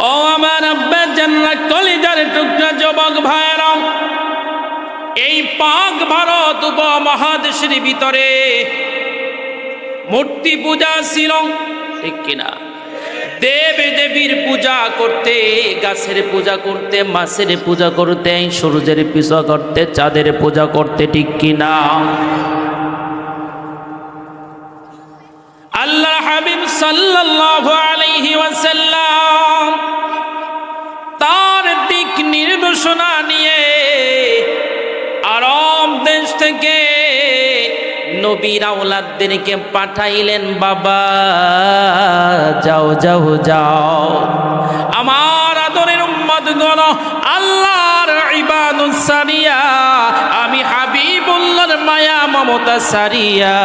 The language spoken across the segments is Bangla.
ও আমার আব্বা জান্নাত কলিজার টুকরা যুবক ভাইরা, এই পাক ভারত উপমহাদেশের ভিতরে মূর্তি পূজা ছিল, ঠিক কিনা? দেব দেবীর পূজা করতে, গাছের পূজা করতে, মাছের পূজা করতে, সূর্যের পূজা করতে, চাঁদের পূজা করতে, ঠিক কিনা? আল্লাহ হাবিব সাল্লাল্লাহু আলাইহি ওয়াসাল্লাম তার দিক নির্দেশনা নিয়ে আরব দেশ থেকে নবীর আওলাদদেরকে পাঠাইলেন, বাবা যাও যাও যাও, আমার আদরের উম্মতগণ, আল্লাহর ইবাদত সারিয়া, আমি হাবিবুল্লাহর মায়া মমতা সারিয়া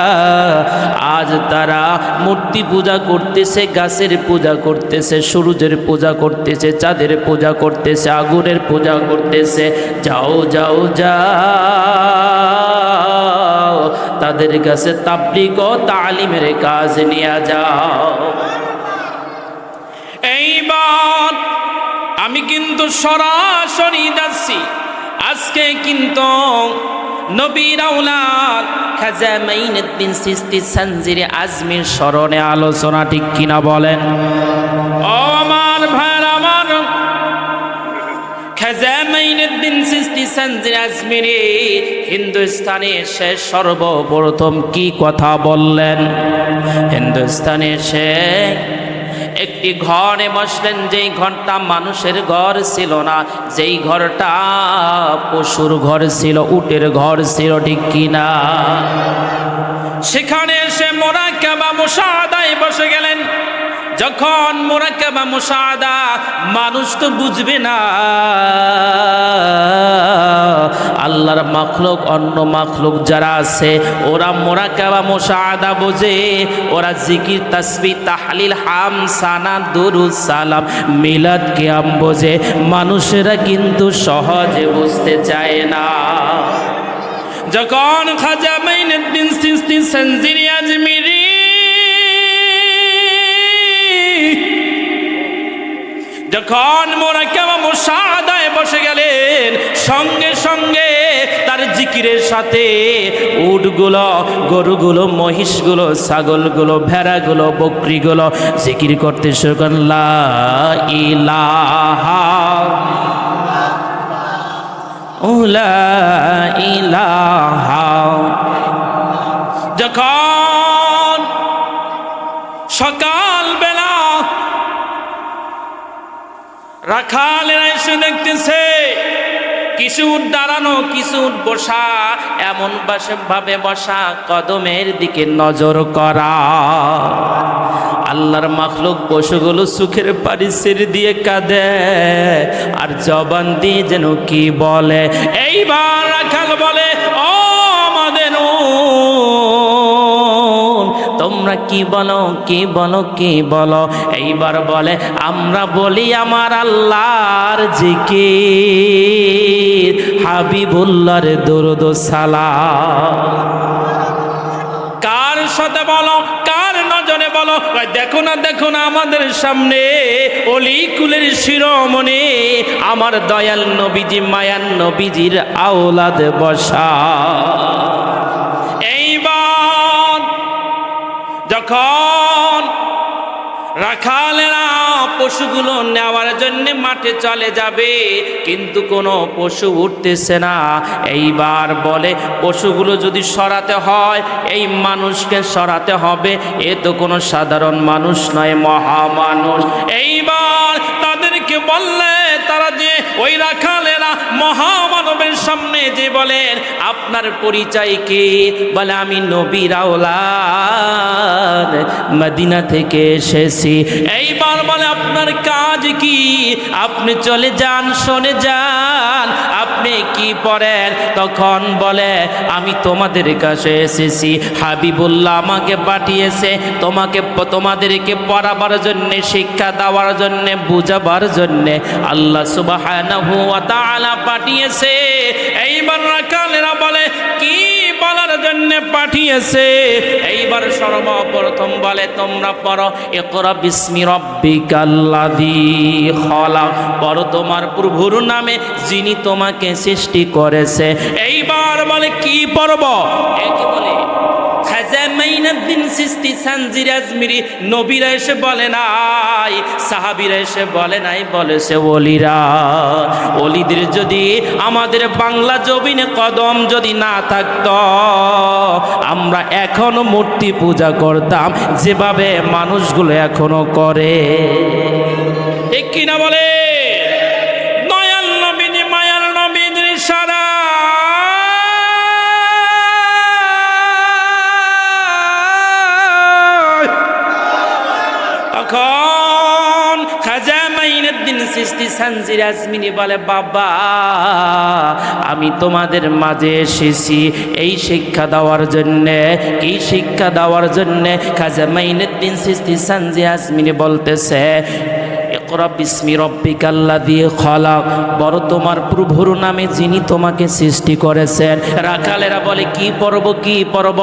আজ তারা মূর্তি পূজা করতেছে, গাছের পূজা করতেছে, সূর্যের পূজা করতেছে, চাঁদের পূজা করতেছে, আগুনের পূজা করতেছে। যাও যাও যাও, তাদের কাছে তাবলীগ ও তালিমের কাজ নিয়ে যাও। এইবার আমি কিন্তু সরাসরি যাচ্ছি, আজকে কিন্তু নবীর আওলাদ খাজা মাইনুদ্দিন চিশতি সানজিরে আজমির স্মরণে আলোচনা, ঠিক কিনা বলেন? ও আমার ভাইরা, আমার খাজা মাইনুদ্দিন চিশতি সানজিরে আজমিরে হিন্দুস্তানে এসে সর্বপ্রথম কি কথা বললেন? হিন্দুস্তানে এসে একটি ঘরে বসলেন, যেই ঘরটা মানুষের ঘর ছিল না, যেই ঘরটা পশুর ঘর ছিল, উটের ঘর ছিল, ঠিক কিনা? সেখানে এসে মুরাকাবা মুশাহাদায় বসে গেলেন। যখন মুরাকাবা মুশাহাদা, মানুষ তো বুঝবে না, আল্লাহর মাখলুক অন্য মাখলুক যারা আছে ওরা মুরাকাবা মুশাহাদা বোঝে, ওরা জিকির তাসবিহ তাহলিল হাম সানা দুরুদ সালাম মিলাদ কিয়াম বোঝে, মানুষেরা কিন্তু সহজে বুঝতে চায় না। যখন খাজা মাইনুদ্দিন চিশতি সানজিরে আজমিরি যখন মুরাকাবা মুশাহাদায় বসে গেলেন, সঙ্গে সঙ্গে তার জিকিরের সাথে উটগুলো, গরুগুলো, মহিষগুলো, ছাগলগুলো, ভেড়াগুলো, বকরিগুলো জিকির করতে শুরু করলেন, লা ইলাহা লা ইলাহা। যখন সকালবেলা রাখালেরা এসে দেখতেছে কিছু উট দাঁড়ানো, কিছু উট বসা, এমন ভাবে বসা, কদমের দিকে নজর করা। আল্লাহর মাখলুক পশুগুলো সুখের পানি ছেড়ে দিয়ে কাঁদে আর জবান দিয়ে যেন কি বলে। এইবার রাখাল বলে, ও আমাদের তোমরা কি বলো, কি বলো, কি বলো? এইবার বলে, আমরা বলি আমার আল্লাহর জিকির, হাবিবুল্লাহর দরুদ ও সালাম। কার সাথে বলো, কার নজরে বলো? দেখো না, দেখো না, আমাদের সামনে অলি কুলের শিরোমণি আমার দয়াল নবীজি, মায়ান নবীজির আওলাদ বসা। এইবার যখন রাখালেরা পশুগুলো নেওয়ার জন্য মাঠে চলে যাবে, কিন্তু কোনো পশু উঠতেছে না। এইবার বলে, পশুগুলো যদি সরাতে হয়, এই মানুষকে সরাতে হবে, এ তো কোনো সাধারণ মানুষ নয়, মহামানুষ। এইবার তাদেরকে বললে, তারা যে ওই রাখালেরা মহামানবের সামনে যে বলেন, আপনার পরিচয় কি? বলে, আমি নবীর আওলাদ, মদিনা থেকে এসেছি। এইবার বলে, আপনার কাজ কি? আপনি চলে যান, শুনে যান, আপনি কি পড়েন? তখন বলে, আমি তোমাদের কাছে এসেছি, হাবিবুল্লাহ আমাকে পাঠিয়েছে তোমাদেরকে পড়াবার জন্যে, শিক্ষা দেওয়ার জন্যে, বুঝাবার জন্যে আল্লাহ সুবহানাহু ওয়া তাআলা পাঠিয়েছে। এইবার রাখালেরা বলে, কি বলার জন্য জন্য পাঠিয়েছে। এইবার সর্বপ্রথম বলে তোমরা পড়ো ইকরা বিসমি রাব্বিকাল্লাযী খলাক, পড়ো তোমার প্রভুর নামে যিনি তোমাকে সৃষ্টি করেছে। এইবার বলে কি পড়ব? একে বলে খাজা মাইনুদ্দিন চিশতি সানজির আজমিরি। নবীরা এসে বলে নাই, সাহাবীরা এসে বলে নাই, বলেছে ওলিরা। ওলিদের যদি আমাদের বাংলা জমিনে কদম যদি না থাকতো, আমরা এখনো মূর্তি পূজা করতাম যেভাবে মানুষগুলো এখনো করে। ঠিক কিনা বলে? দয়াল নবীজি মায়ার নবীদের সারা তখন খাজা মাইনুদ্দিন চিশতি সানজির আজমিরি বলে বাবা, আমি তোমাদের মাঝে এসেছি এই শিক্ষা দেওয়ার জন্যে। এই শিক্ষা দেওয়ার জন্যে খাজা মাইনুদ্দিন চিশতি সানজির আজমিরি বলতেছে ইকরা বিসমি রাব্বিকাল্লাযী খলাক, বড় তোমার প্রভুর নামে যিনি তোমাকে সৃষ্টি করেছেন। রাখালেরা বলে কি পড়ব কি পড়ব?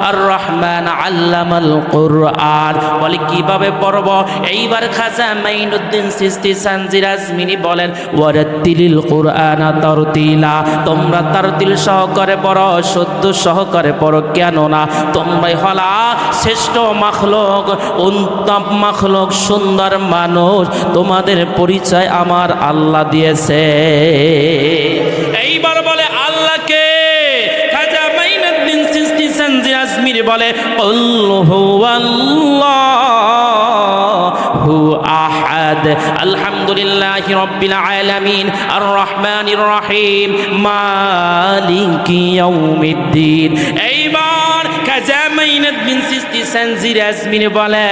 আর রহমান আল্লামাল কুরআন, বলে কিভাবে পড়ব? এইবার খাজা মাইনুদ্দিন চিশতি সানজির আজমিরি বলেন ওয়ারাত্তিলিল কুরআনা তারতিলা, তোমরা তারতিল সহকারে পড়ো, শুদ্ধ সহকারে পড়ো। কেন না তোমরাই হলা শ্রেষ্ঠ মাখলুক, উত্তম মাখলুক, সুন্দর মানুষ। তোমাদের পরিচয় আমার আল্লাহ দিয়েছে। এইবার বলে আল্লাহকে খাজা মাইনুদ্দিন চিশতি সানজির আজমিরি বলে আল্লাহু আল্লাহু আহাদ, আলহামদুলিল্লাহি রাব্বিল আলামিন, আর রহমানির রহিম, মালিকি ইয়াউমিদ্দিন। এইবার খাজা মাইনুদ্দিন চিশতি সানজির আজমিরি বলে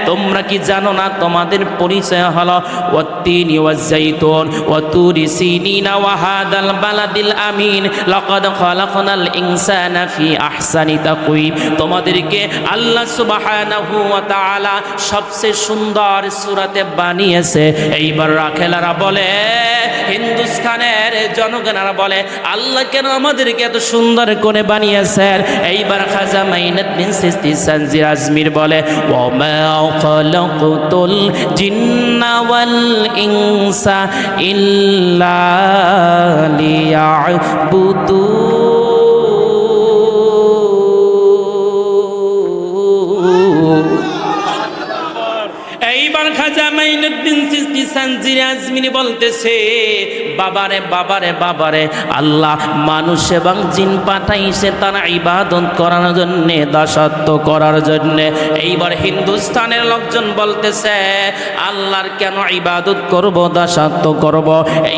তোমরা কি জানো না তোমাদের পরিচয় হলো ওয়াত্তিনি ওয়াজ্জাইতুন ওয়া তুরি সিনিনা ওয়া হাদাল বালাদিল আমিন লাকাদ খালাকনাল ইনসানা ফি আহসানি তাকওয়িম। তোমাদেরকে আল্লাহ সুবহানাহু ওয়া তাআলা সবচেয়ে সুন্দর সূরাতে বানিয়েছে। এইবার রাখেলারা বলে, হিন্দুস্তানের জনগণরা বলে আল্লাহ কেন আমাদেরকে এত সুন্দর করে বানিয়েছেন? এইবার খাজা মাইনুদ্দিন চিশতি সানজির আজমির বলে ওয়া মা খালাকতুল জিন্না ওয়াল ইনসা ইল্লা লিয়াবুদুন। এইবার খাজা মাইনুদ্দিন চিশতি সানজির আজমিরি বলতেছে বাবারে বাবারে বাবারে, আল্লাহ মানুষ এবং জিন পাঠাইছে তারা ইবাদত করার জন্যে, দাসত্ব করার জন্যে। এইবার হিন্দুস্তানের লোকজন বলতেছে আল্লাহর কেন ইবাদত করব, দাসত্ব করব?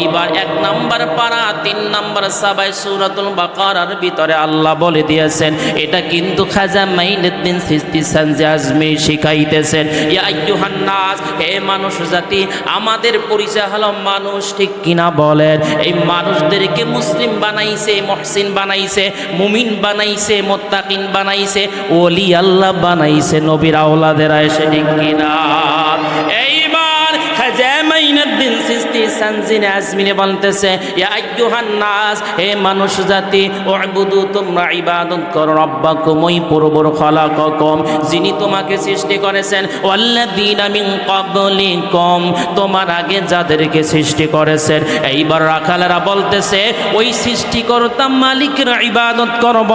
এইবার 1 নম্বর পারা 3 নম্বর সাবাই সূরাতুল বাকারার ভিতরে আল্লাহ বলে দিয়েছেন, এটা কিন্তু খাজা মাইনুদ্দিন চিশতি সানজির আজমিরি শিখাইতেছেন। ইয়া আইয়ুহান নাস, হে মানুষ জাতি, আমাদের পরিচয় হলো মানুষ। ঠিক কিনা বলেন? এই মানুষদেরকে মুসলিম বানাইছে, মুহসিন বানাইছে, মুমিন বানাইছে, মুত্তাকিন বানাইছে, ওলি আল্লাহ বানাইছে, নবীর আওলাদেরা এসে। ঠিক কিনা? এইবার খাজা মাইনুদ্দিন চিশতি সানজির আজমিরি বলতেছে ইয়া আইয়ুহান নাস, হে মানুষ জাতি, উবুদু, তোমরা ইবাদত করো রাব্বাকুম, ওই প্রভুর খলাকাকুম, যিনি তোমাকে সৃষ্টি করেছেন, ওয়াল্লাযীনা মিন ক্বাবলিকুম, তোমার আগে যাদেরকে সৃষ্টি করেছেন। এইবার রাখালেরা বলতেছে ওই সৃষ্টিকর্তা মালিকের ইবাদত করব।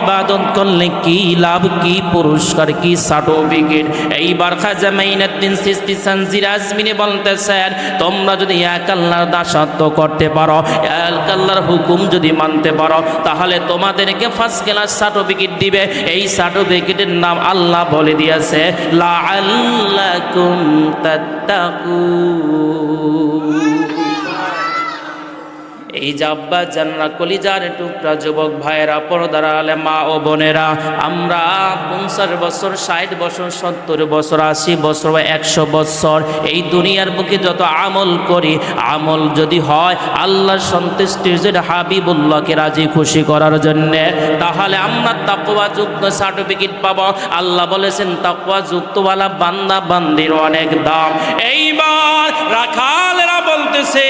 ইবাদত করলে কি লাভ, কি পুরস্কার, কি সার্টিফিকেট? এইবার খাজা মাইনুদ্দিন চিশতি সানজির আজমিরি বলতেছেন তোমরা যদি এক আল্লাহর দাসত্ব করতে পারো, এক আল্লাহর হুকুম যদি মানতে পারো, তাহলে তোমাদেরকে ফার্স্ট ক্লাস সার্টিফিকেট দিবে। এই সার্টিফিকেটের নাম আল্লাহ বলে দিয়েছে লাআল্লাকুম তাত্তাকুন। এই যে আব্বা জানরা, কলিজার টুকরা যুবক ভাইয়েরা, পর্দার আলে মা ও বোনেরা, আমরা 50 বছর, 60 বছর, 70 বছর, 80 বছর, 100 বছর এই দুনিয়ার বুকে যত আমল করি, আমল যদি হয় আল্লাহর সন্তুষ্টির জন্য, হাবিবুল্লাহকে রাজি খুশি করার জন্যে, তাহলে আমরা তাকওয়া যুক্ত সার্টিফিকেট পাবো। আল্লাহ বলেছেন তাকওয়া যুক্তওয়ালা বান্দা বান্দির অনেক দাম। এইবার রাখালেরা বলতেছে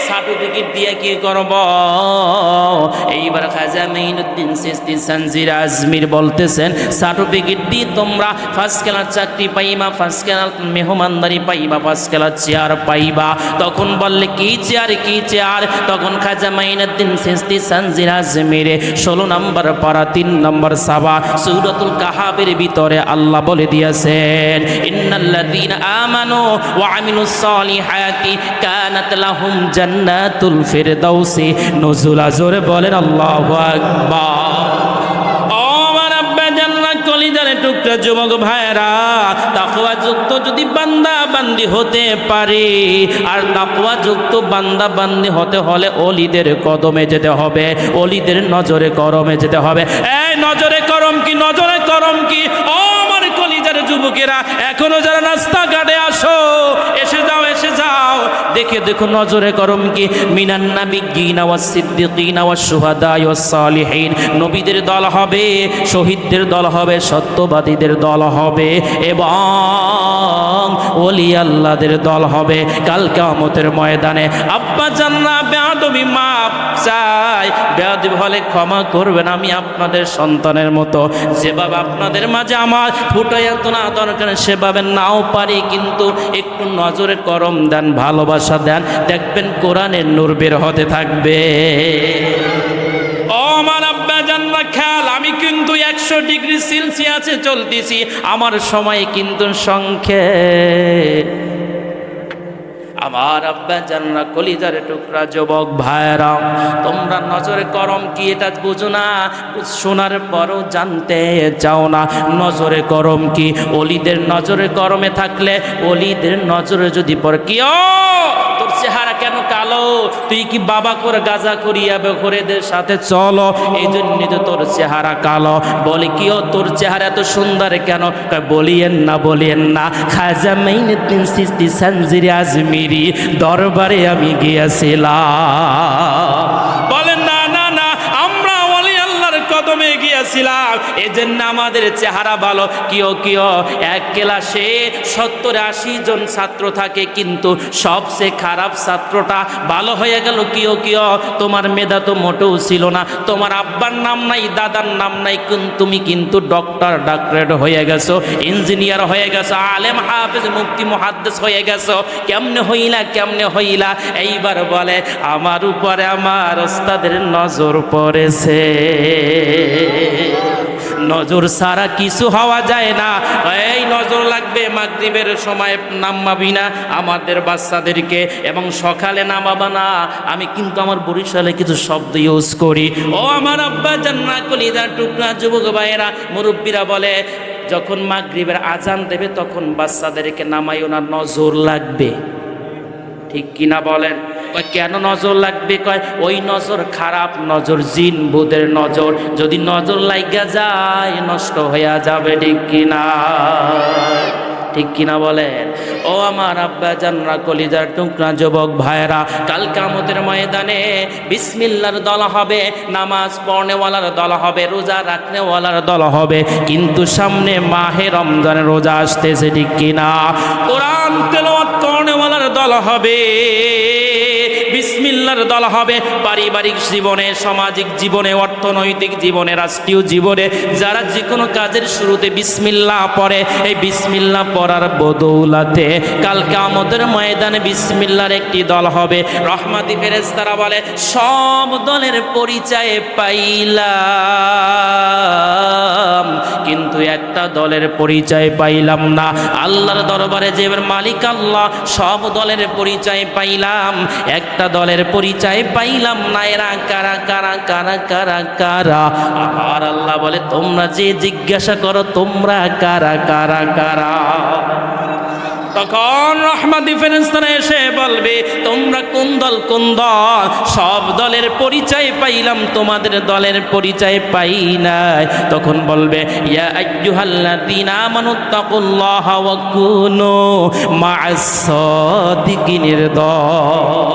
সার্টিফিকেট সার্টিফিকেট দিয়ে কি করব? এইবার খাজা মাইনুদ্দিন চিশতি সানজির আজমির বলতেছেন, সার্টিফিকেট দিয়ে তোমরা ফার্স্ট ক্লাস চাকরি পাইবা, ফার্স্ট ক্লাস মেহমানদারি পাইবা, ফার্স্ট ক্লাস চেয়ার পাইবা। তখন বললে কি চেয়ার, কি চেয়ার? তখন খাজা মাইনুদ্দিন চিশতি সানজির আজমিরে 16 নম্বর পারা 3 নম্বর সাবা সূরাতুল কাহাফের ভিতরে আল্লাহ বলে দিয়েছেন, ইন্নাল্লাযীনা আমানু ওয়া আমিলুস সালিহাতি কানাত লাহুম জান্নাতুল ফিরদাউসি নুজুলা। জোরে বলেন আল্লাহু আকবার। ও আমার আব্বা জান্নাত কলিজার টুকরা যুবক ভাইরা, তাকওয়া যুক্ত যদি বান্দা বান্দি হতে পারে, আর তাকওয়া যুক্ত বান্দা বান্দি হতে হলে ওলিদের কদমে যেতে হবে, ওলিদের নজরে করমে যেতে হবে। এই নজরে করম কি, নজরে করম কি? ও আমার কলিজার যুবকেরা, এখনো যারা রাস্তাঘাটে আসো, এসে যাও, এসে যাও, দেখে দেখো নজরে করম কি। মিনান নাবিয়্যিনা ওয়াস সিদ্দিকিনা ওয়াস শুহাদা ওয়াস সালিহিন, নবীদের দল হবে, শহীদদের দল হবে, সত্যবাদীদের দল হবে, এবং ওলি আল্লাহদের দল হবে কাল কিয়ামতের ময়দানে। আব্বা জানরা বেয়াদবি মাপ চাই, বেয়াদবি হলে ক্ষমা করবেন, আমি আপনাদের সন্তানের মতো, যেভাবে আপনাদের মাঝে আমার ফুটাইয়া তোলা দরকার সেভাবে নাও পারি, কিন্তু একটু নজরে করম দেন, ভালোবাসা দেন, দেখবেন কোরআনের নূর বের হতে থাকবে। ও আমার আব্বা জানরা খেয়াল, আমি কিন্তু 100 ডিগ্রি সেলসিয়াসে চলতেছি, আমার সময় কিন্তু সংক্ষেপ। আমার আব্বা জানরা কলিজার টুকরা যুবক ভাইরা, তোমরা নজরে করম কি এটা বুঝো না, শোনার পরও জানতে চাও না। নজরে করম কি? অলিদের নজরে করমে থাকলে, অলিদের নজরে যদি পড়ে কি, ও তোর চেহারা কেন কালো, তুই কি বাবা করে গাজা করিয়া বেখরেদের সাথে চলো, এই জন্য তো তোর চেহারা কালো। বলে কি, ও তোর চেহারা এত সুন্দর কেন? বলিয়েন না, বলিয়েন না, খাজা মাইনুদ্দিন চিশতি সানজির আজমির দরবারে আমি গিয়েছিলাম। বলেন না, না, না, আমরা ওলি আল্লাহর কদমে গিয়েছিলাম, এজন্য আমাদের চেহারা ভালো। কিও কিও, এক ক্লাসে 70-80 জন ছাত্র থাকে, কিন্তু সবচেয়ে খারাপ ছাত্রটা ভালো হয়ে গেল। কিও কিও, তোমার মেধা তো মোটেও ছিল না, তোমার আব্বার নাম নাই, দাদার নাম নাই, তুমি কিন্তু ডক্টর, ডাক্তারেট হয়ে গেছো, ইঞ্জিনিয়ার হয়ে গেছো, আলেম হাফেজ মুফতি মুহাদ্দিস হয়ে গেছো। কেমনে হইলা, কেমনে হইলা? এইবার বলে, আমার উপরে আমার ওস্তাদের নজর পড়েছে। নজর ছাড়া কিছু হওয়া যায় না। এই নজর লাগবে, মাগরিবের সময় নামাবি না আমাদের বাচ্চাদেরকে, এবং সকালে নামাবা না। আমি কিন্তু আমার বরিশালে কিছু শব্দ ইউজ করি। ও আমার আব্বা জান্না কলিজার টুকরা যুবক ভাইয়েরা, মুরব্বীরা বলে, যখন মাগরিবের আজান দেবে তখন বাচ্চাদেরকে নামাইও না, নজর লাগবে। ঠিক কিনা বলেন? কেন নজর লাগবে? কয় ওই নজর খারাপ নজর, জিন ভূতের নজর, যদি নজর লাগা যায় নষ্ট হয়ে যাবে। ঠিক কিনা? ঠিক কিনা বলেন? ও আমার আব্বা জানরা কলিজার টুকরা যুবক ভাইরা, কাল কিয়ামতের ময়দানে বিসমিল্লাহর দল হবে, নামাজ পড়নেওয়ালার দল হবে, রোজা রাখনেওয়ালার দল হবে, কিন্তু সামনে মাহে রমজানের রোজা আসতেছে। ঠিক কিনা? কোরআন তেলাওয়াত করনেওয়ালার দল হবে, বিসমিল্লাহর দল হবে। পারিবারিক জীবনে, সামাজিক জীবনে, অর্থনৈতিক জীবনে, রাষ্ট্রীয় জীবনে যারা যে কোনো কাজের শুরুতে বিসমিল্লাহ পড়ে, এই বিসমিল্লাহ পড়ার বদৌলতে কাল কিয়ামতের ময়দানে বিসমিল্লাহর একটি দল হবে। রহমতি ফেরেশতারা বলে, সব দলের পরিচয় পাইলাম, কিন্তু একটা দলের পরিচয় পাইলাম না। আল্লাহর দরবারে যে মালিক আল্লাহ, সব দলের পরিচয় পাইলাম, একটা দলের পরিচয় পাইলাম না। এরা কারা, কারা, কারা, কারা, কারা? আর আল্লাহ বলে, তোমরা যে জিজ্ঞাসা করো, তোমরা কারা, কারা, কারা? তখন রহমতি ফেরেশতারা এসে বলবে, তোমরা কোন দল, কোন দল? সব দলের পরিচয় পাইলাম, তোমাদের দলের পরিচয় পাই নাই। তখন বলবে, ইয়া আইয়ুহাল্লাযীনা আমানুত্তাকুল্লাহা ওয়া কুনু মা'আস সাদিকিনের দল।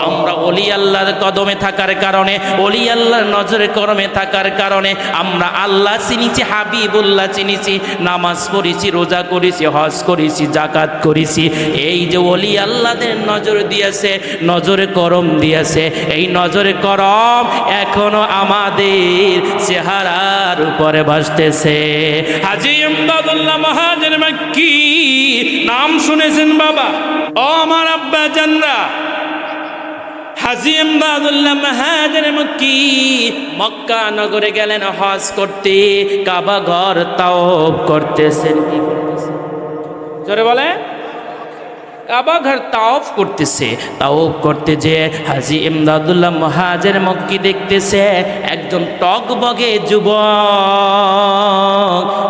আমরা ওলি আল্লাহর কদমে থাকার কারণে, ওলি আল্লাহর নজরে করমে থাকার কারণে আমরা আল্লাহ চিনিছি, হাবিবুল্লাহ চিনিছি, নামাজ পড়েছি, রোজা করেছি, হজ করেছি, জাকাত করেছি। এই যে ওলি আল্লাহদের নজর দিয়েছে, নজরে করম দিয়েছে, এই নজরে করম এখনো আমাদের চেহারার উপরে ভাসতেছে। হাজী ইমদাদুল্লাহ মহাজের মক্কি নাম শুনেছেন বাবা? ও আমার আব্বা জানরা, হাজী ইমদাদুল্লাহ মহাজের মক্কি মক্কা নগরে গেলেন হজ করতে, কাবা ঘর তাওয়াফ করতেছেন। কি করতেছেন জোরে বলে? কাবা ঘর তাওয়াফ করতেছে। তাওয়াফ করতে যে হাজী ইমদাদুল্লাহ মহাজের মক্কি দেখতেছে একজন টকবগে যুবক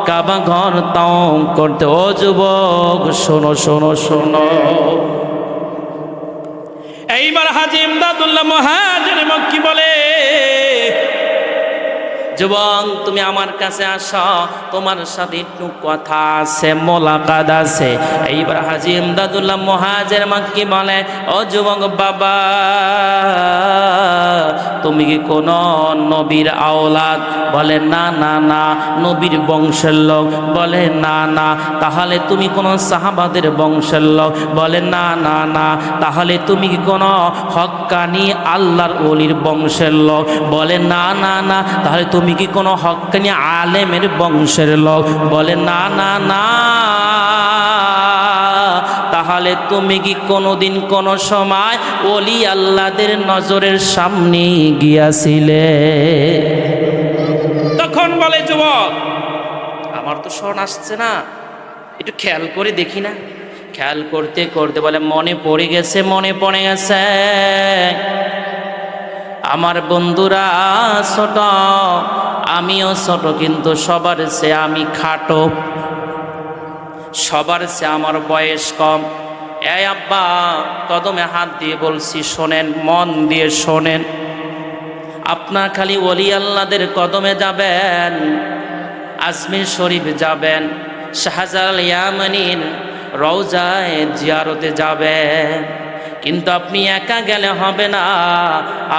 কাবা ঘর তাওয়াফ করতে। ও যুবক শোনো শোনো শোনো। এইবার হাজী ইমদাদুল্লাহ মহাজের মক্কি বলে, যুবক তুমি আমার কাছে আসো, তোমার সাথে একটু কথা আছে, মোলাকাত আছে। এইবার হাজী ইমদাদুল্লাহ মহাজের মক্কি বলে, ও যুবক বাবা, তুমি কি কোন নবীর আওলাদ? বলে না না না। নবীর বংশের লোক? বলে না না। তাহলে তুমি কোন সাহাবাদের বংশের লোক? বলে না না না। তাহলে তুমি কি কোন হক্কানি আল্লাহর ওলির বংশের লোক? বলে না না না। তাহলে তুমি কি কোনো হক্কানি আলেমের বংশের লোক? বলে না না না। তাহলে তুমি কি কোনোদিন কোনো সময় ওলি আল্লাহদের নজরের সামনে গিয়াছিলে? তখন বলে, যুবক আমার তো স্মরণ আসছে না, একটু খেয়াল করে দেখি না। খেয়াল করতে করতে বলে, মনে পড়ে গেছে, মনে পড়ে গেছে। আমার বন্ধুরা ছোট, আমিও ছোট, কিন্তু সবার চেয়ে আমি খাটো, সবার চেয়ে আমার বয়স কম। এই আব্বা কদমে হাত দিয়ে বলছি, শোনেন, মন দিয়ে শোনেন। আপনার খালি ওলি আল্লাহদের কদমে যাবেন, আজমির শরীফ যাবেন, শাহজালাল ইয়ামানির রওজায় জিয়ারতে যাবেন, কিন্তু আপনি একা গেলে হবে না,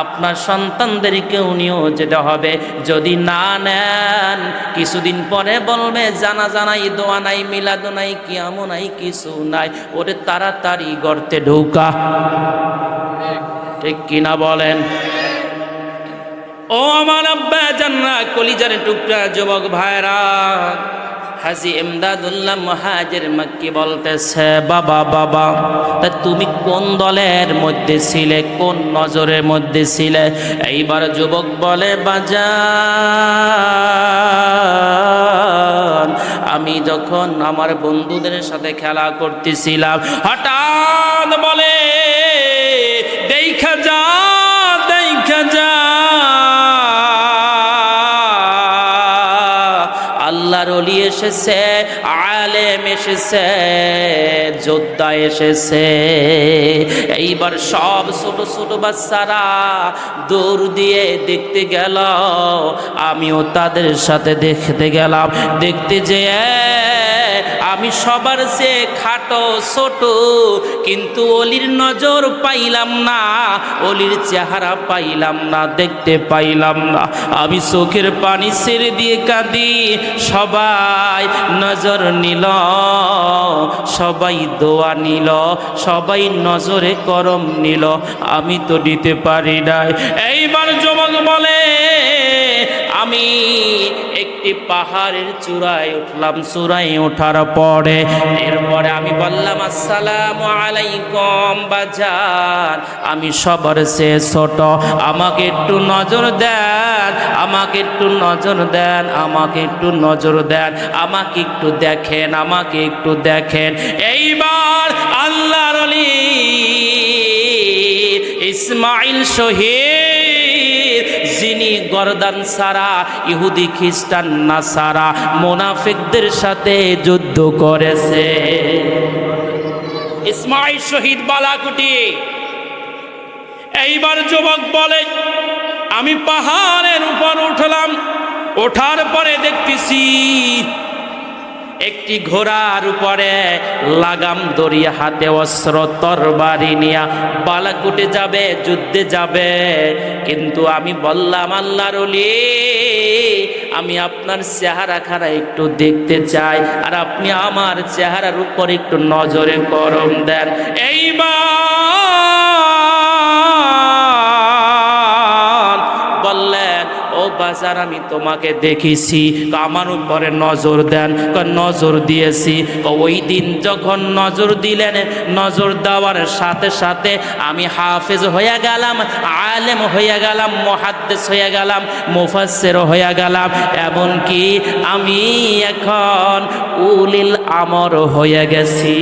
আপনার সন্তানদেরকেও নিয়েও যেতে হবে। যদি না নেন কিছুদিন পরে বলবে জানাজা নাই, দোয়া নাই, মিলাদ নাই, কিয়ামো নাই, কিছু নাই, ওরে তাড়াতাড়ি গর্তে ঢোকা। ঠিক কিনা বলেন? ও আমার আব্বা জানরা, কলিজার টুকরা যুবক ভাইরা, হাজী ইমদাদুল্লাহ মহাজের মক্কি বলতেছে, বাবা বাবা তা তুমি কোন দলের মধ্যে ছিলে, কোন নজরের মধ্যে ছিলে? এইবার যুবক বলে, বাজান আমি যখন আমার বন্ধুদের সাথে খেলা করতেছিলাম, হঠাৎ বলে দেখা যা, দেখা যা, আল্লাহর ওলি এসেছে, আলেম এসেছে, যোদ্ধা এসেছে। এইবার সব ছোট ছোট বাচ্চারা দৌড় দিয়ে দেখতে গেল, আমিও তাদের সাথে দেখতে গেলাম। দেখতে যেয়ে আমি সবার চেয়ে খাটো, ছোট, কিন্তু অলির নজর পাইলাম না, অলির চেহারা পাইলাম না, দেখতে পাইলাম না। আমি চোখের পানি ছেড়ে দিয়ে কাঁদি। সবাই নজর নিল, সবাই দোয়া নিল, সবাই নজরে করম নিল, আমি তো দিতে পারি নাই। এইবার যুবক বলে, আমি একটি পাহাড়ের চূড়ায় উঠলাম। চূড়ায় ওঠার পরে এরপরে আমি বললাম, আসসালামু আলাইকুম বাজার, আমি সবার চেয়ে ছোট, আমাকে একটু নজর দেন, আমাকে একটু নজর দেন, আমাকে একটু নজর দেন, আমাকে একটু দেখেন, আমাকে একটু দেখেন। এইবার আল্লাহর ওলি ইসমাইল শহীদ, যিনি গর্দান সারা ইহুদি খ্রিস্টান নাসারা মুনাফিকদের সাথে যুদ্ধ করেছে, ইসমাইল শহীদ বালাকুটি। এইবার যুবক বলে, আমি পাহাড়ের উপর উঠলাম, ওঠার পরে দেখতেছি একটি ঘোড়ার উপরে লাগাম দড়িয়ে হাতে অস্ত্র তরবারি নিয়ে বালাকুটে যাবে, যুদ্ধে যাবে। কিন্তু আমি বললাম, আল্লাহর ওলি, আমি আপনার চেহারাখানা একটু দেখতে চাই, আর আপনি আমার চেহারার উপর একটু নজরে করম দেন। এইবার বললেন, ও বাজার, আমি তোমাকে দেখেছি, আমার উপরে নজর দেন। নজর দিয়েছি। ওই দিন যখন নজর দিলেন, নজর দেওয়ার সাথে সাথে আমি হাফেজ হয়ে গেলাম, আলেম হয়ে গেলাম, মুহাদ্দিস হয়ে গেলাম, মুফাসসির হয়ে গেলাম, এমনকি আমি এখন উলিল আমর হয়ে গেছি।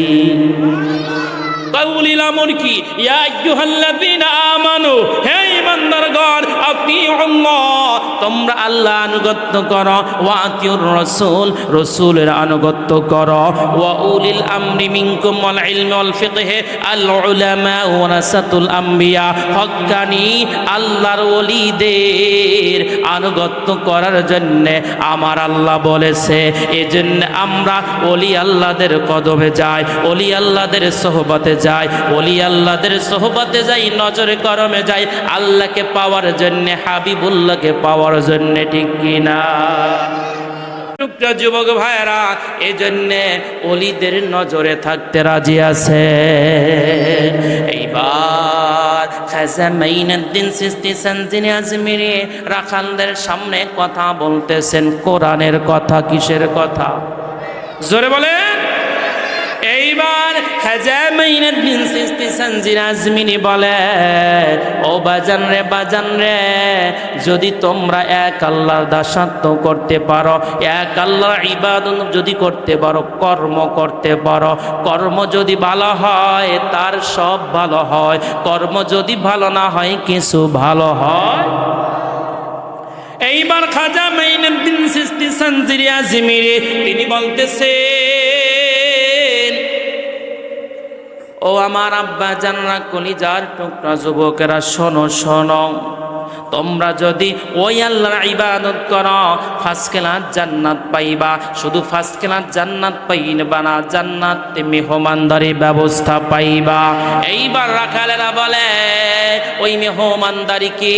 উলিল আমর কি? ইয়া আইয়ুহাল্লাযীনা আমানু, হে ঈমানদারগণ, আতিউল্লাহ, তোমরা আল্লাহ আনুগত্য করো, ওয়া আতিউর রাসূল, রাসূলের আনুগত্য করো, ওয়া উলিল আমরি মিনকুম ওয়াল ইলমি ওয়াল ফিকহি আল উলামা ওয়ারাসাতুল আম্বিয়া, হক্কানি আল্লাহর ওলিদের আনুগত্য করার জন্য আমার আল্লাহ বলেছে। এজন্য আমরা ওলি আল্লাহদের কদমে যাই, ওলি আল্লাহদের সোহবতে যাই, ওলি আল্লাহদের সোহবতে যাই, নজরে করমে যাই, আল্লাহকে পাওয়ার জন্য, হাবিবুল্লাহকে পাওয়ার জন্য, ঠিক কিনা? যুবক ভাইরা, এই জন্য ওলিদের নজরে থাকতে রাজি আছে। এইবার খাজা মাইনুদ্দিন চিশতি সানজিনী আজমিরি রাখালদের সামনে কথা বলতেছেন, কোরআনের কথা। কিসের কথা? জোরে বলেন। এইবার খাজা মাইনুদ্দিন চিশতি সানজিনী আজমিরি বলে, ও বাজান রে, বাজান রে, যদি তোমরা এক আল্লাহর দাসত্ব করতে পারো, এক আল্লাহর ইবাদত যদি করতে পারো, কর্ম করতে পারো, কর্ম যদি ভালো হয় তার সব ভালো হয়, কর্ম যদি ভালো না হয় কিছু ভালো হয়। এইবার খাজা মাইনুদ্দিন চিশতি সানজিনী আজমিরি তিনি বলতেছেন, ও আমার আব্বা জানরা, কলিজার টুকরা যুবকেরা, শোনো শোনো, তোমরা যদি ওই আল্লাহর ইবাদত করো, ফার্স্ট ক্লাস জান্নাত পাইবা। শুধু ফার্স্ট ক্লাস জান্নাত পাইবা না, জান্নাতে মেহমানদারি ব্যবস্থা পাইবা। এইবার রাখালেরা বলে, ওই মেহমানদারি কি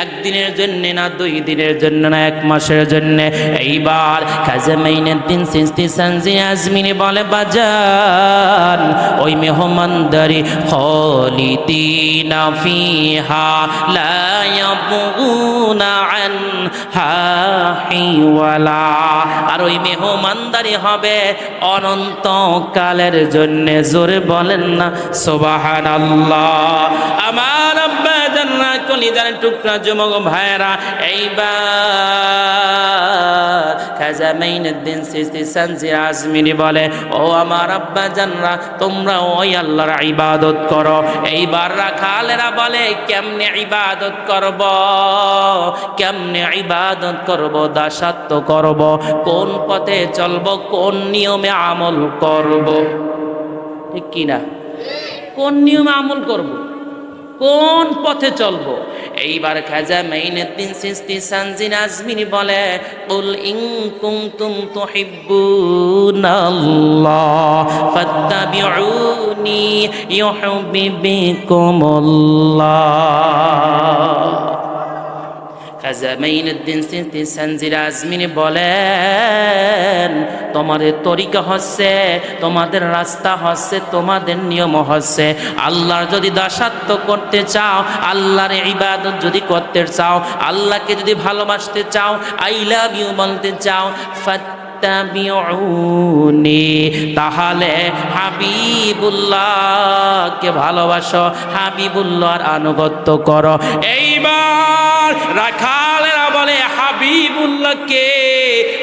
একদিনের জন্য না, 2 দিনের জন্য না, 1 মাসের জন্য? এইবার খাজা মাইনুদ্দিন চিশতি সানজিনী আজমিরি বলে, বাজান, ওই মেহমানদারি খালিদিনা ফিহা লা ইয়াবগুনা আনহা হিওয়ালা, আর ওই মেহমানদারি হবে অনন্তকালের জন্য। জোরে বলেন না সুবহানাল্লাহ। আমার আব্বা জানরা, কলিজার টুকরা যুবক ভাইরা, এইবার খাজা মাইনুদ্দিন চিশতি সানজিনী আজমিরি বলে, ও আমার আব্বা জানরা, তোমরা ওই আল্লাহর ইবাদত করো। এইবার রাখালেরা বলে, কেমনে ইবাদত করব, কেমনে ইবাদত করব, দাসত্ব করব, কোন পথে চলব, কোন নিয়মে আমল করব? ঠিক কিনা? কোন নিয়মে আমল করব, কোন পথে চলব? এইবার খাজা মাইনুদ্দিন চিশতি সানজিনী আজমিরি বলে, কুল ইন কুনতুম তুহিব্বুনাল্লাহ ফাত্তাবিউনি ইউহিব্বুকুমুল্লাহ। খাজা মাইনুদ্দিন চিশতি সানজিনী আজমিরি বলেন, তোমাদের তরিকা হচ্ছে, তোমাদের রাস্তা হচ্ছে, তোমাদের নিয়ম হচ্ছে, আল্লাহর যদি দাসত্ব করতে চাও, আল্লাহর ইবাদত যদি করতে চাও, আল্লাহকে যদি ভালোবাসতে চাও, আই লাভ ইউ বলতে চাও, ফাত্তাবিউনি, তাহলে হাবিবুল্লাহকে ভালোবাসো, হাবিবুল্লাহর আনুগত্য করো। এইবার রাখালেরা বলে, হাবিবুল্লাহকে,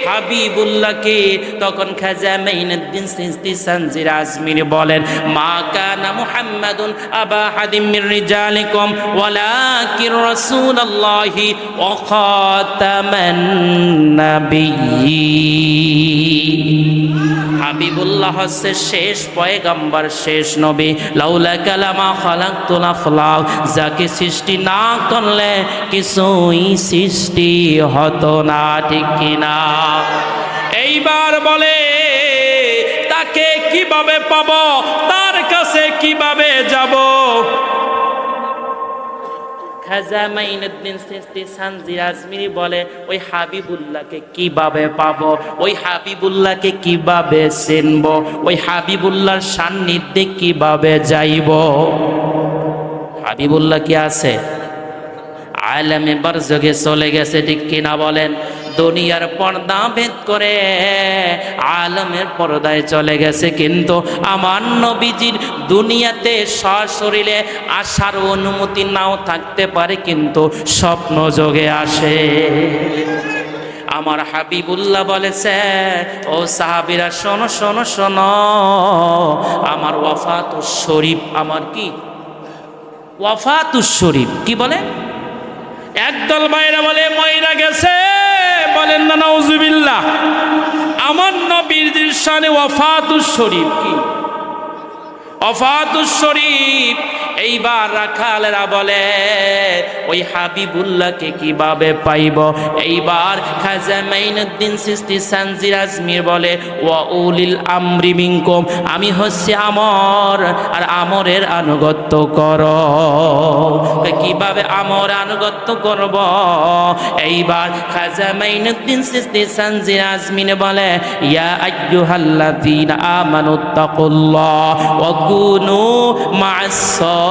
হাবিবুল্লাহকে। তখন খাজা মাইনুদ্দিন চিশতি সানজিনী আজমিরি বলেন, মা কানা মুহাম্মাদুন আবা হাদিম মির রিজালিকুম ওয়ালাকিন রাসূলুল্লাহি ওয়া খাতামান নাবিয়্যিন। হাবিবুল্লাহ হচ্ছে শেষ পয়গম্বর, শেষ নবী। লাউলা কালামা খালাকতুল আফলাক, যাকে সৃষ্টি না করলে কিছুই সৃষ্টি হতো না, ঠিক কিনা? এইবার বলে কিভাবে পাবো, তার কাছে কিভাবে যাব। খাজা মাইনুদ্দিন চিশতি সানজির আজমিরি বলে, ওই হাবিবুল্লাহকে কিভাবে পাবো, ওই হাবিবুল্লাহকে কিভাবে চিনবো, ওই হাবিবুল্লাহর সান্নিধ্যে কিভাবে যাইব। হাবিবুল্লাহ কি আছে? আলেমে বারজগে চলে গেছে, ঠিক কিনা বলেন? দুনিয়ার পর্দা ভেদ করে আলমের পর্দায় চলে গেছে, কিন্তু আমার নবীজির দুনিয়াতে সশরীরে আসার অনুমতি নাও থাকতে পারে, কিন্তু স্বপ্ন যোগে আসে। আমার হাবিবুল্লাহ বলেছে, ও সাহাবীরা শোনো শোনো শোনো, আমার ওয়াফাতুশ শরীফ, আমার কি ওয়াফাতুশ শরীফ, কি বলে? একদল ভাইরা বলে মইরা গেছে, বলেন না নাউজুবিল্লাহ। আমার নবীর শানে ওয়াফাতুশ শরীফ কি? ওয়াফাতুশ শরীফ। এইবার রাখালেরা বলে, ওই হাবিবুল্লাহকে কিভাবে পাইব? এইবার খাজা মাইনুদ্দিন চিশতি সানজির আজমির বলে, ওয়া উলিল আমরি মিনকুম, আমি হচ্ছে আমর, আর আমরের আনুগত্য করো। কিভাবে আমর আনুগত্য করব? এইবার খাজা মাইনুদ্দিন চিশতি সানজির আজমির বলে, ইয়া আইয়ুহাল্লাযীনা আমানুত্তাকুল্লাহ ওয়া কুনু মা'আস সাদিকিন।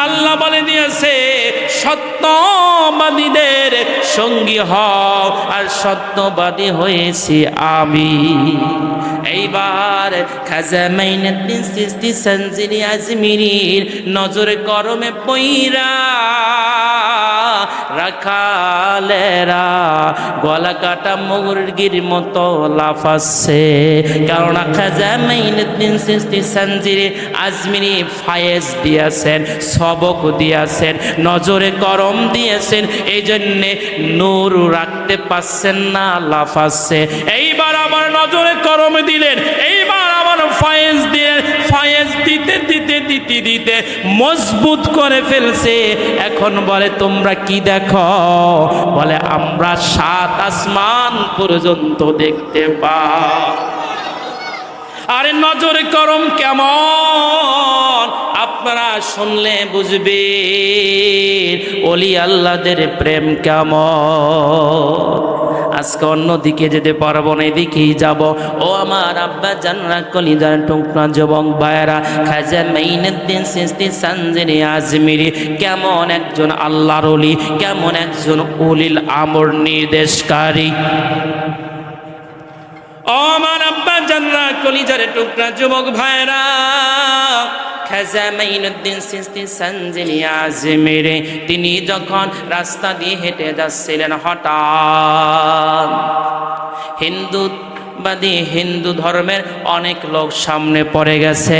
আল্লাহ বলে দিয়েছে, সত্যবাদীদের সঙ্গী হও, আর সত্যবাদী হয়েছি আমি। এইবার খাজা মাইনুদ্দিন চিশতি সানজিরি আজমিরির নজরে করমে পইরা রাখালেরা গলা কাটা মুরগির মতো লাফাচ্ছে, কারণ খাজা মাইনুদ্দিন চিশতি সানজিরি আজমিরি ফায়েজ দিয়েছেন, সবক দিয়েছেন, নজরে করম দিয়েছেন, এই জন্যে নূর রাখতে পারছেন না, লাফাচ্ছে। এইবার আমার নজরে করম দিলেন, এইবার আমার ফায়েজ দিলেন, ফায়েজ দিতে দিতে দিতে দিতে মজবুত করে ফেলছে। এখন বলে, তোমরা কি দেখো? বলে, আমরা 7 আসমান পর্যন্ত দেখতে পাই। আরে নজরে করম কেমন আপনারা শুনলে বুঝবেন, ওলি আল্লাহদের প্রেম কেমন। আজকে অন্যদিকে যেতে পারবো না, এদিকেই যাব। ও আমার আব্বা জানরা, কলিজার টুকরা যুবক ভাইয়েরা, খাজা মাইনুদ্দিন চিশতি সানজিরি আজমিরি কেমন একজন আল্লাহর ওলি, কেমন একজন উলিল আমর নির্দেশকারী। ও আমার আব্বা জানরা, কলিজার টুকরা যুবক ভাইয়েরা, খাজা মাইনুদ্দিন চিশতি সানজিরি আজমিরি তিনি যখন রাস্তা দিয়ে হেঁটে যাচ্ছিলেন, হঠাৎ হিন্দু ধর্মের অনেক লোক সামনে পড়ে গেছে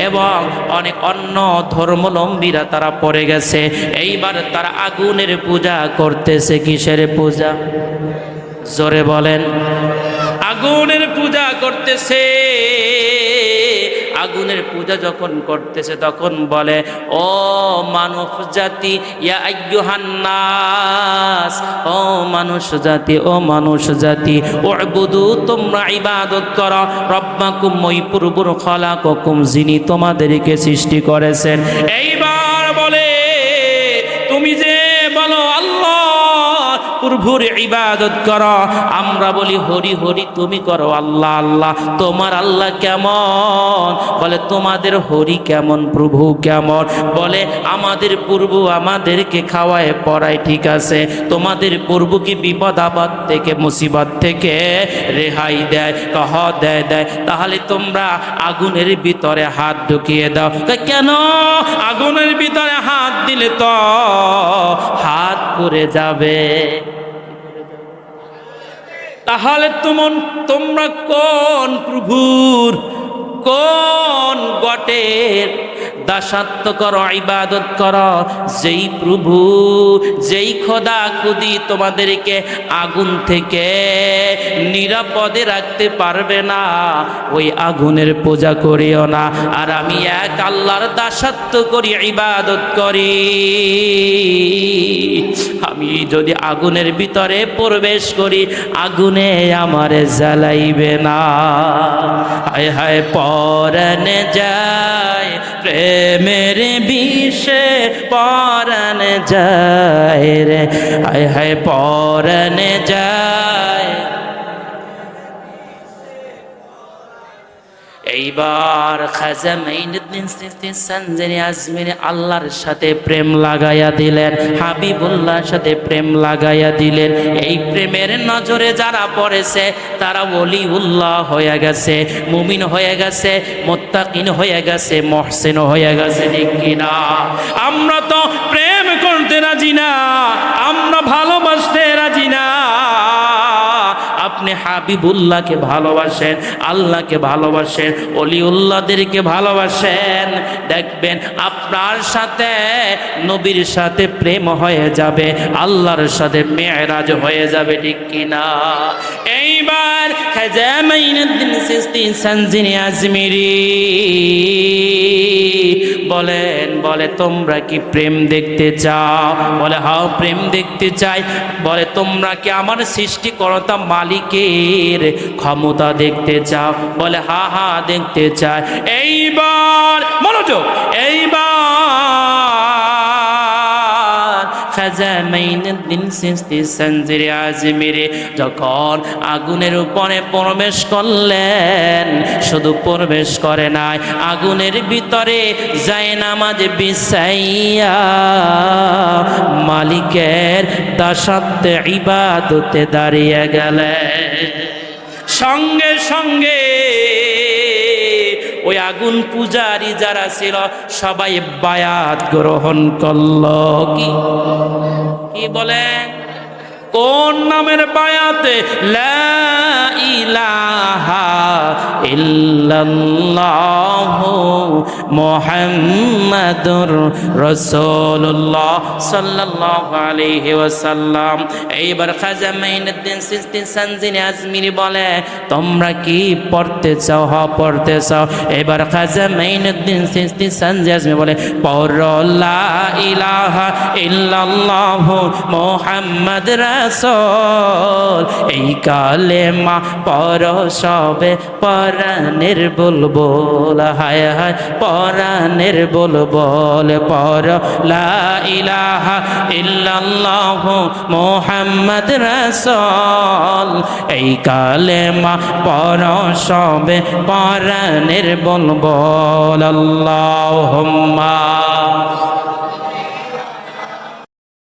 এবং অনেক অন্য ধর্মাবলম্বীরা তারা পড়ে গেছে। এইবার তারা আগুনের পূজা করতেছে। কিসের পূজা? জোরে বলেন। আগুনের পূজা করতেছে। আগুনের পূজা যখন করতেছে তখন বলে, ও মানব জাতি, ইয়া আইয়ুহান নাস, ও মানুষ জাতি, ও মানুষ জাতি, উবুদু, তোমরা ইবাদত করো রব্বাকুম, ওই প্রভুর খালাকাকুম, যিনি তোমাদেরকে সৃষ্টি করেছেন। এইবার বলে, তুমি যে বলো আল্লাহ প্রভুর ইবাদত করো, আমরা বলি হরি হরি, তুমি করো আল্লাহ আল্লাহ। তোমার আল্লাহ কেমন? বলে, তোমাদের হরি কেমন, প্রভু কেমন? বলে, আমাদের প্রভু আমাদেরকে খাওয়ায় পড়ায়, ঠিক আছে, তোমাদের প্রভু কি বিপদ আপদ থেকে, মুসিবত থেকে রেহাই দেয়? কহ দেয়। দেয়। তাহলে তোমরা আগুনের ভিতরে হাত ঢুকিয়ে দাও। কেন? আগুনের ভিতরে হাত দিলে তো হাত পুড়ে যাবে। তাহলে তোমরা কোন প্রভুর, কোন দাসত্ব করো, ইবাদত করো। যেই প্রভু, যেই খোদা খুদি তোমাদেরকে আগুন থেকে নিরাপদে রাখতে পারবে না, ওই আগুনের পূজা করিও না। আর আমি এক আল্লাহর দাসত্ব করি, ইবাদত করি। আমি যদি আগুনের ভিতরে প্রবেশ করি, আগুনে আমারে জ্বালাইবে না। হায় হায় পরানে যায় প্রেমের বিষে, পরানে যায় রে, হায় হায় পরানে যায়। এইবার খাজা মাইনুদ্দিন চিশতি সানজানি আজমিরি আল্লাহর সাথে প্রেম লাগাইয়া দিলেন, হাবিবুল্লাহর সাথে প্রেম লাগাইয়া দিলেন। এই প্রেমের নজরে যারা পড়েছে তারা ওলিউল্লাহ হয়ে গেছে, মুমিন হয়ে গেছে, মুত্তাকিন হয়ে গেছে, মুহসিন হয়ে গেছে। ঠিক কিনা? আমরা তো প্রেম করতে রাজি না, আমরা ভালোবাসতে রাজি না। আপনি হাবিবুল্লাহকে ভালোবাসেন, আল্লাহকে ভালোবাসেন, ওলিউল্লাহদেরকে ভালোবাসেন, দেখবেন আপনার সাথে নবীর সাথে প্রেম হয়ে যাবে, আল্লাহর সাথে মেরাজ হয়ে যাবে। ঠিক কিনা? এইবার খাজা মাইনুদ্দিন চিশতি সানজানি আজমিরি বলেন, বলে তোমরা কি প্রেম দেখতে চাও? বলে হাও, প্রেম দেখতে চাই। বলে তোমরা কি আমার সৃষ্টিকর্তা মালিকের ক্ষমতা দেখতে চাও? বলে হা হা দেখতে চাই। এইবার মনোযোগ, এইবার খাজা মাইনুদ্দিন চিশতি সানজানি আজমিরি যখন আগুনের উপরে প্রবেশ করলেন, শুধু প্রবেশ করে নাই, আগুনের ভিতরে যায় নামাজ বিছাইয়া মালিকের দাসত্বে ইবাদতে দাঁড়িয়ে গেলেন। সঙ্গে সঙ্গে ওই আগুন পূজারী যারা ছিল সবাই বায়াত গ্রহণ করল। কি বলে? কোন নামের বায়াতে? লা ইলাহা ইল্লাল্লাহু মুহাম্মাদুর রাসূলুল্লাহ সাল্লাল্লাহু আলাইহি ওয়াসাল্লাম। এইবার খাজা মাইনুদ্দিন চিশতি সানজানি আজমিরি বলে তোমরা কি পড়তে চাও? হ পড়তে চাও। এবার খাজা মাইনুদ্দিন চিশতি সানজানি আজমিরি বলে পড়ো লা ইলাহা ইল্লাল্লাহু মুহাম্মাদ রাসূল। এই কালেমা পড়ো সবে পরাণের বুলবুল, হায় হায় পরাণের বুলবুল। পড়ো লা ইলাহা ইল্লাল্লাহু মুহাম্মাদ রাসূল। এই কালেমা পড়ো সবে পরাণের বুলবুল। আল্লাহুম্মা